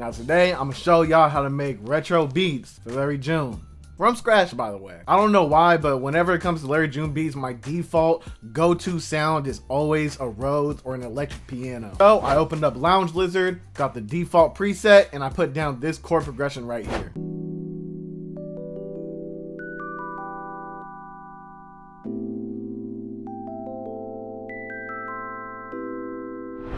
Now today, I'm gonna show y'all how to make retro beats for Larry June. From scratch, by the way. I don't know why, but whenever it comes to Larry June beats, my default go-to sound is always a Rhodes or an electric piano. So I opened up Lounge Lizard, got the default preset, and I put down this chord progression right here.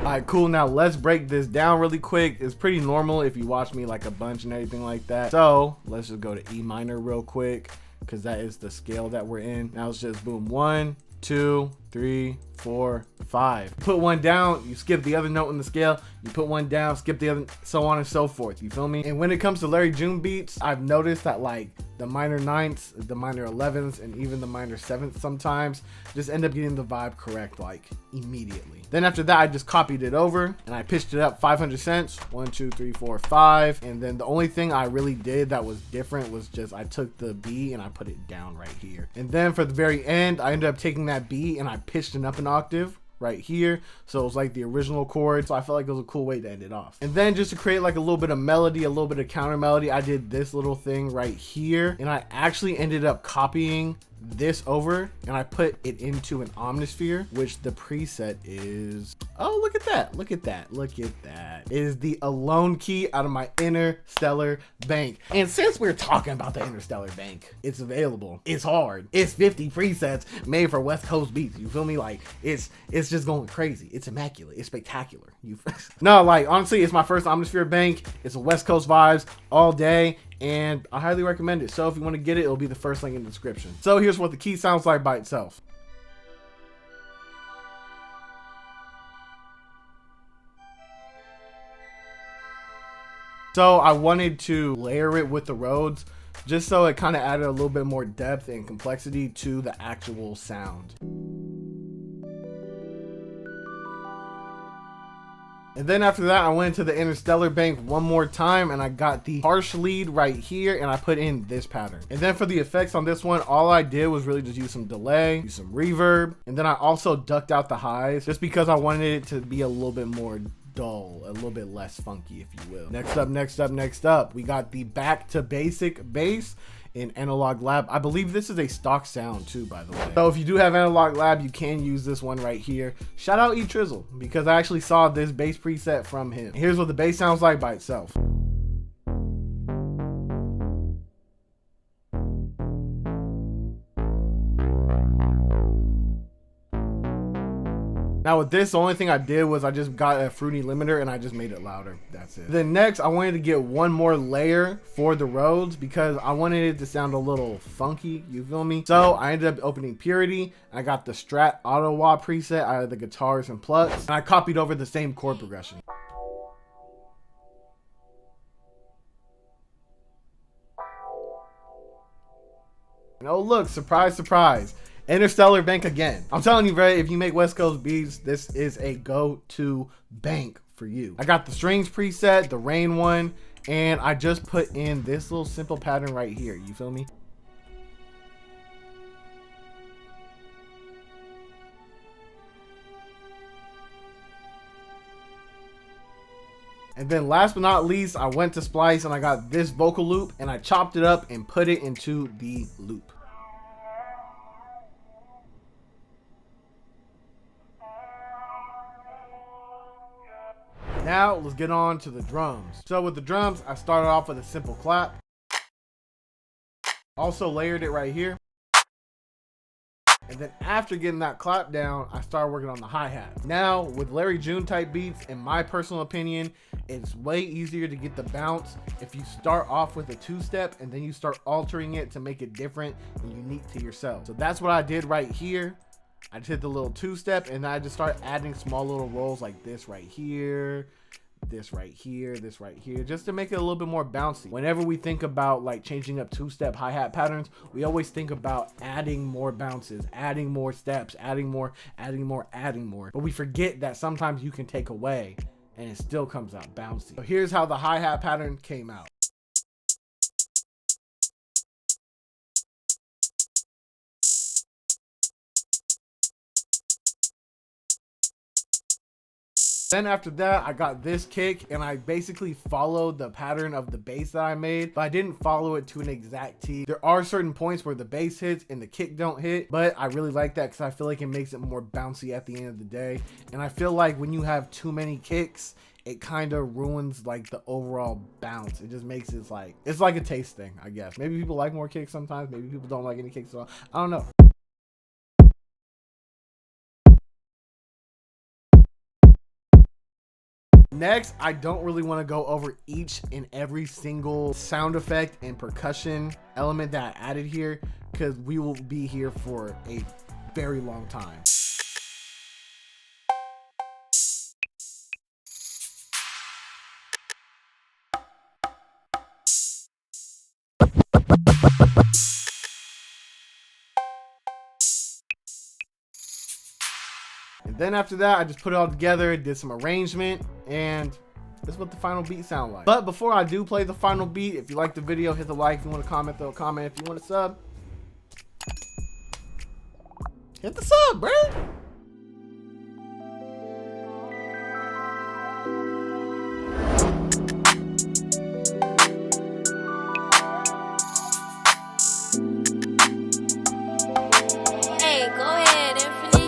Alright, cool. Now let's break this down really quick. It's pretty normal if you watch me like a bunch and everything like that. So let's just go to E minor real quick because that is the scale that we're in. Now it's just boom, 1, 2, 3, 4, 5. Put one down, you skip the other note in the scale. You put one down, skip the other, so on and so forth. You feel me? And when it comes to Larry June beats, I've noticed that like the minor ninths, the minor 11ths, and even the minor 7ths sometimes just end up getting the vibe correct like immediately. Then after that, I just copied it over and I pitched it up 500 cents. 1, 2, 3, 4, 5. And then the only thing I really did that was different was just I took the B and I put it down right here. And then for the very end, I ended up taking that B and I pitched it up an octave right here, so it was like the original chord. So I felt like it was a cool way to end it off. And then just to create like a little bit of melody, a little bit of counter melody, I did this little thing right here, and I actually ended up copying this over and I put it into an omnisphere, which the preset is, oh, look at that, look at that, look at that. It is the alone key out of my Interstellar Bank. And since we're talking about the Interstellar Bank, it's available, it's hard, it's 50 presets made for West Coast beats. You feel me? Like it's just going crazy. It's immaculate, it's spectacular. No, like honestly, it's my first omnisphere bank. It's a West Coast vibes all day, and I highly recommend it. So if you want to get it, it'll be the first link in the description. So here's what the key sounds like by itself. So I wanted to layer it with the Rhodes just so it kind of added a little bit more depth and complexity to the actual sound. And then after that, I went into the Interstellar Bank one more time and I got the harsh lead right here and I put in this pattern. And then for the effects on this one, all I did was really just use some delay, use some reverb, and then I also ducked out the highs just because I wanted it to be a little bit more dull, a little bit less funky, if you will. Next up, we got the Back to Basic bass in Analog Lab. I believe this is a stock sound too, by the way. So if you do have Analog Lab, you can use this one right here. Shout out Trizzle, because I actually saw this bass preset from him. Here's what the bass sounds like by itself. Now with this, the only thing I did was I just got a fruity limiter and I just made it louder. That's it. Then next, I wanted to get one more layer for the Rhodes because I wanted it to sound a little funky, you feel me? So I ended up opening Purity. I got the Strat Auto Wah preset out of the Guitars and Plucks, and I copied over the same chord progression. And oh look, surprise, surprise. Interstellar Bank again. I'm telling you, bro, if you make West Coast beats, this is a go-to bank for you. I got the strings preset, the rain one, and I just put in this little simple pattern right here. You feel me? And then last but not least, I went to Splice and I got this vocal loop and I chopped it up and put it into the loop. Now let's get on to the drums. So with the drums, I started off with a simple clap. Also layered it right here. And then after getting that clap down, I started working on the hi-hat. Now with Larry June type beats, in my personal opinion, it's way easier to get the bounce if you start off with a two-step and then you start altering it to make it different and unique to yourself. So that's what I did right here. I just hit the little two-step and I just start adding small little rolls like this right here, this right here, this right here, just to make it a little bit more bouncy. Whenever we think about like changing up two-step hi-hat patterns, we always think about adding more bounces, adding more steps, adding more. But we forget that sometimes you can take away and it still comes out bouncy. So here's how the hi-hat pattern came out. Then after that, I got this kick and I basically followed the pattern of the bass that I made, but I didn't follow it to an exact T. There are certain points where the bass hits and the kick don't hit, but I really like that because I feel like it makes it more bouncy at the end of the day. And I feel like when you have too many kicks, it kind of ruins like the overall bounce. It just makes it like, it's like a taste thing, I guess. Maybe people like more kicks sometimes, maybe people don't like any kicks at all. I don't know. Next, I don't really want to go over each and every single sound effect and percussion element that I added here because we will be here for a very long time. And then after that, I just put it all together, did some arrangement, and this is what the final beat sound like. But before I do play the final beat, if you like the video, hit the like. If you want to comment, throw a comment. If you want to sub, hit the sub, bro. Hey, go ahead, Infinite.